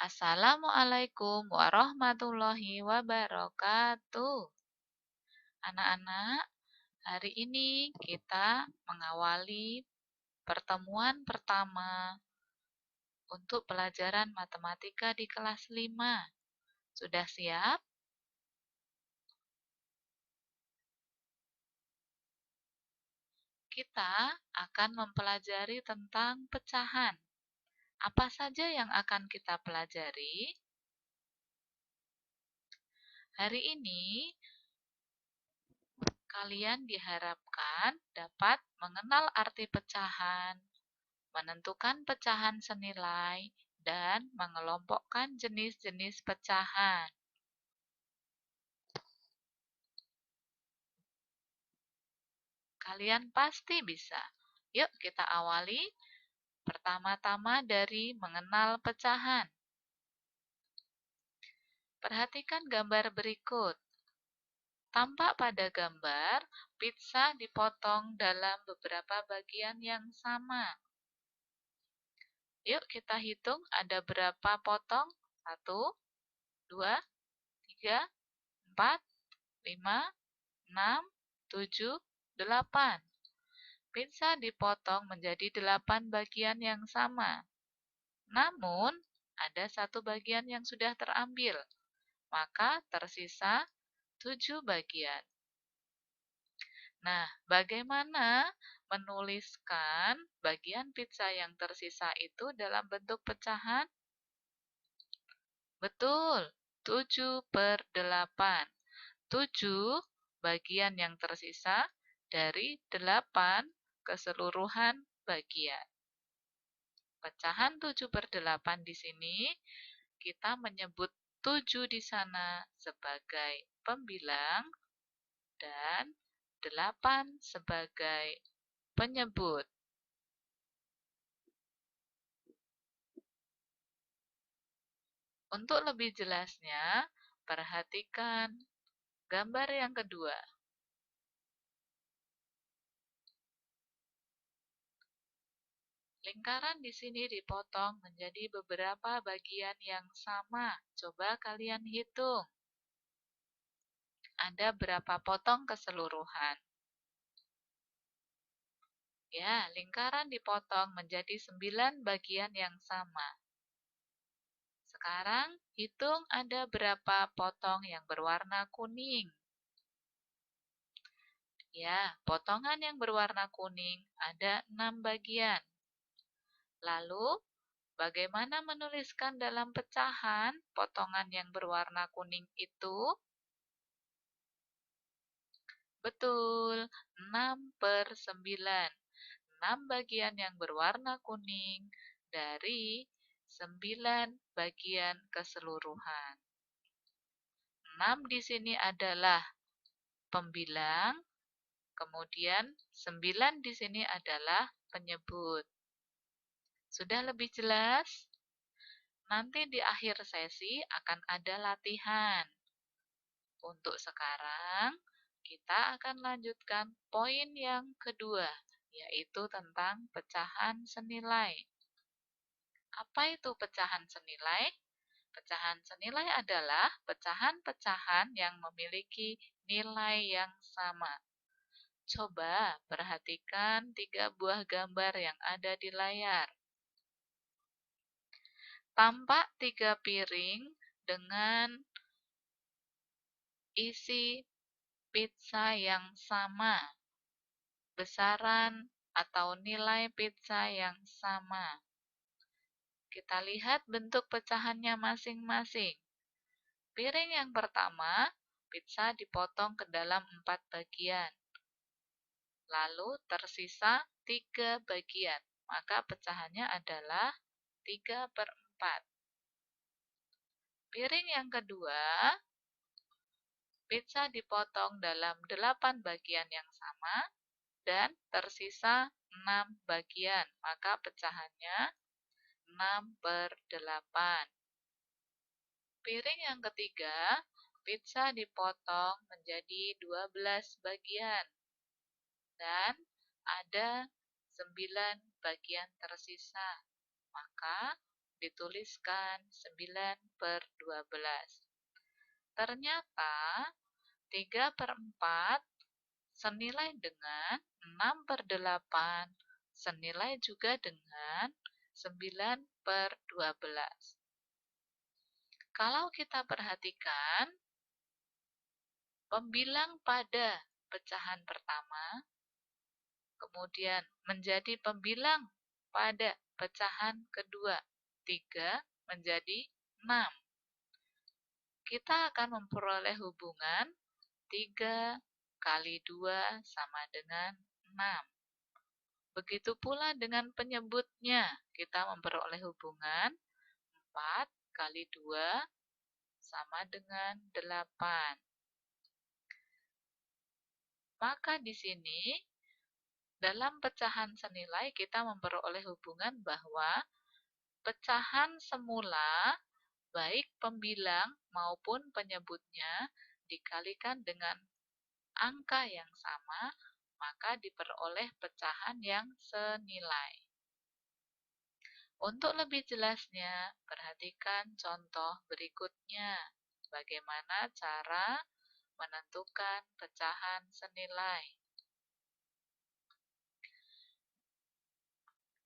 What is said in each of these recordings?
Assalamualaikum warahmatullahi wabarakatuh. Anak-anak, hari ini kita mengawali pertemuan pertama untuk pelajaran matematika di kelas 5. Sudah siap? Kita akan mempelajari tentang pecahan. Apa saja yang akan kita pelajari? Hari ini kalian diharapkan dapat mengenal arti pecahan, menentukan pecahan senilai, dan mengelompokkan jenis-jenis pecahan. Kalian pasti bisa. Yuk kita awali. Pertama-tama dari mengenal pecahan. Perhatikan gambar berikut. Tampak pada gambar, pizza dipotong dalam beberapa bagian yang sama. Yuk kita hitung ada berapa potong. 1, 2, 3, 4, 5, 6, 7, 8. Pizza dipotong menjadi 8 bagian yang sama. Namun, ada satu bagian yang sudah terambil, maka tersisa 7 bagian. Nah, bagaimana menuliskan bagian pizza yang tersisa itu dalam bentuk pecahan? Betul, 7/8. 7 bagian yang tersisa dari 8 keseluruhan bagian. Pecahan 7/8 di sini, kita menyebut 7 di sana sebagai pembilang dan 8 sebagai penyebut. Untuk lebih jelasnya, perhatikan gambar yang kedua. Lingkaran di sini dipotong menjadi beberapa bagian yang sama. Coba kalian hitung. Ada berapa potong keseluruhan? Ya, lingkaran dipotong menjadi 9 bagian yang sama. Sekarang, hitung ada berapa potong yang berwarna kuning. Ya, potongan yang berwarna kuning ada 6 bagian. Lalu, bagaimana menuliskan dalam pecahan potongan yang berwarna kuning itu? Betul, 6/9. 6 bagian yang berwarna kuning dari 9 bagian keseluruhan. 6 di sini adalah pembilang, kemudian 9 di sini adalah penyebut. Sudah lebih jelas? Nanti di akhir sesi akan ada latihan. Untuk sekarang, kita akan lanjutkan poin yang kedua, yaitu tentang pecahan senilai. Apa itu pecahan senilai? Pecahan senilai adalah pecahan-pecahan yang memiliki nilai yang sama. Coba perhatikan 3 buah gambar yang ada di layar. Tampak 3 piring dengan isi pizza yang sama, besaran atau nilai pizza yang sama. Kita lihat bentuk pecahannya masing-masing. Piring yang pertama, pizza dipotong ke dalam 4 bagian. Lalu tersisa 3 bagian, maka pecahannya adalah 3/4. Piring yang kedua, pizza dipotong dalam 8 bagian yang sama dan tersisa 6 bagian, maka pecahannya 6/8. Piring yang ketiga, pizza dipotong menjadi 12 bagian dan ada 9 bagian tersisa, maka dituliskan 9/12. Ternyata 3/4 senilai dengan 6/8 senilai juga dengan 9/12. Kalau kita perhatikan, pembilang pada pecahan pertama kemudian menjadi pembilang pada pecahan kedua, 3 menjadi 6. Kita akan memperoleh hubungan 3 kali 2 sama dengan 6. Begitu pula dengan penyebutnya, kita memperoleh hubungan 4 kali 2 sama dengan 8. Maka di sini, dalam pecahan senilai kita memperoleh hubungan bahwa pecahan semula, baik pembilang maupun penyebutnya, dikalikan dengan angka yang sama, maka diperoleh pecahan yang senilai. Untuk lebih jelasnya, perhatikan contoh berikutnya. Bagaimana cara menentukan pecahan senilai.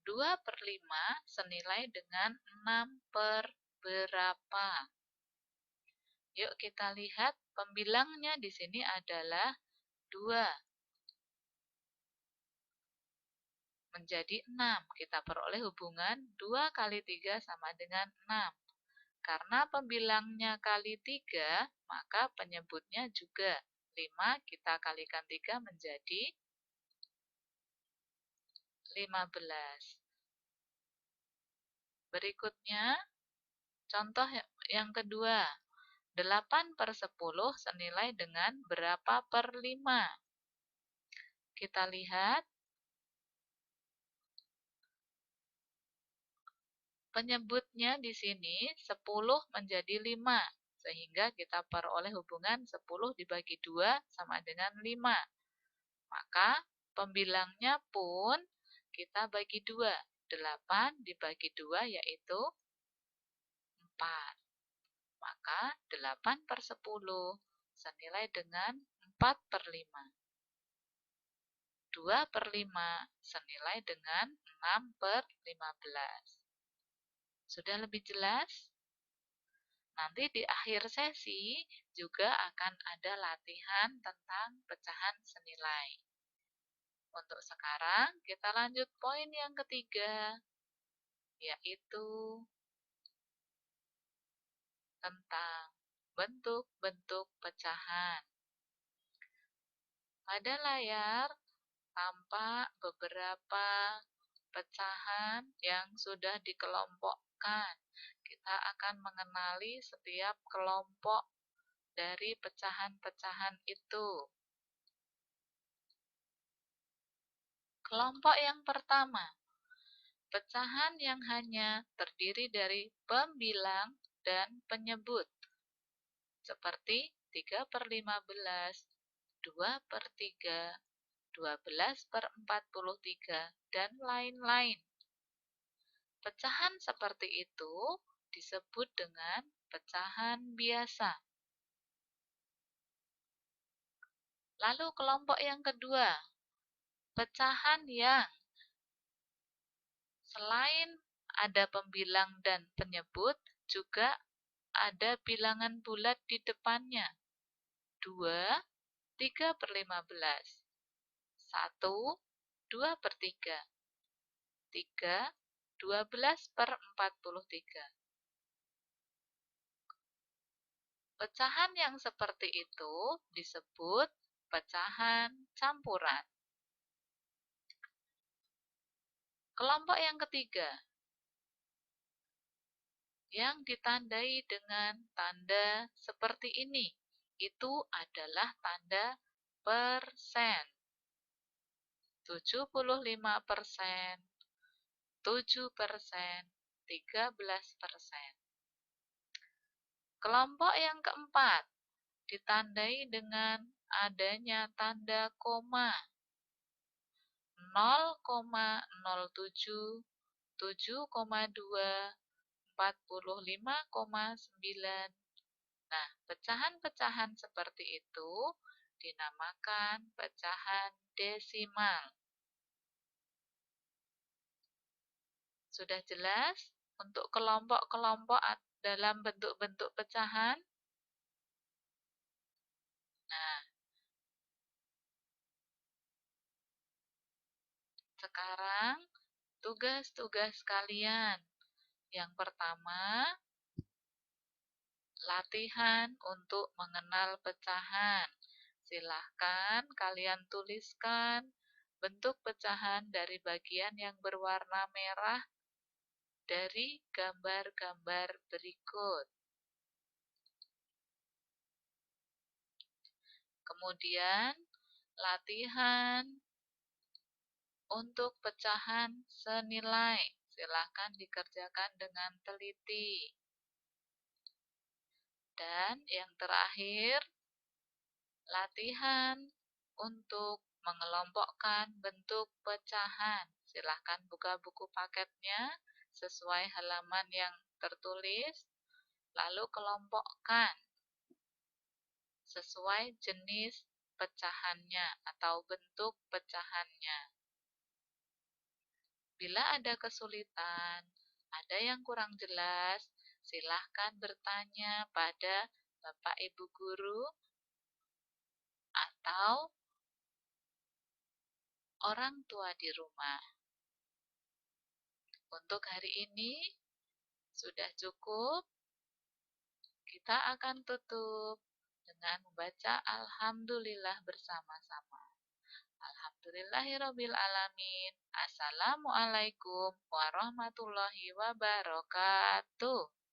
2/5 senilai dengan 6 per berapa? Yuk kita lihat, pembilangnya di sini adalah 2 menjadi 6. Kita peroleh hubungan 2 kali 3 sama dengan 6. Karena pembilangnya kali 3, maka penyebutnya juga 5. Kita kalikan 3 menjadi 15. Berikutnya, contoh yang kedua. 8/10 senilai dengan berapa per 5? Kita lihat, penyebutnya di sini 10 menjadi 5, sehingga kita peroleh hubungan 10 dibagi 2 sama dengan 5. Maka pembilangnya pun kita bagi 2. 8 dibagi 2 yaitu 4. Maka 8/10 senilai dengan 4/5. 2/5 senilai dengan 6/15. Sudah lebih jelas? Nanti di akhir sesi juga akan ada latihan tentang pecahan senilai. Untuk sekarang, kita lanjut poin yang ketiga, yaitu tentang bentuk-bentuk pecahan. Pada layar tampak beberapa pecahan yang sudah dikelompokkan. Kita akan mengenali setiap kelompok dari pecahan-pecahan itu. Kelompok yang pertama, pecahan yang hanya terdiri dari pembilang dan penyebut, seperti 3/15, 2/3, 12/43, dan lain-lain. Pecahan seperti itu disebut dengan pecahan biasa. Lalu kelompok yang kedua, pecahan yang selain ada pembilang dan penyebut, juga ada bilangan bulat di depannya. 2, 3/15, 1, 2/3, 3, 12/43. Pecahan yang seperti itu disebut pecahan campuran. Kelompok yang ketiga, yang ditandai dengan tanda seperti ini, itu adalah tanda persen. 75%, 7%, 13%. Kelompok yang keempat ditandai dengan adanya tanda koma. 0,07, 7,2, 45,9. Nah, pecahan-pecahan seperti itu dinamakan pecahan desimal. Sudah jelas untuk kelompok-kelompok dalam bentuk-bentuk pecahan? Nah, sekarang tugas-tugas kalian. Yang pertama, latihan untuk mengenal pecahan. Silahkan kalian tuliskan bentuk pecahan dari bagian yang berwarna merah dari gambar-gambar berikut. Kemudian, latihan untuk pecahan senilai. Silahkan dikerjakan dengan teliti. Dan yang terakhir, latihan untuk mengelompokkan bentuk pecahan. Silahkan buka buku paketnya sesuai halaman yang tertulis, lalu kelompokkan sesuai jenis pecahannya atau bentuk pecahannya. Bila ada kesulitan, ada yang kurang jelas, silahkan bertanya pada Bapak Ibu Guru atau orang tua di rumah. Untuk hari ini sudah cukup. Kita akan tutup dengan membaca Alhamdulillah bersama-sama. Alhamdulillahirabbil alamin. Assalamualaikum warahmatullahi wabarakatuh.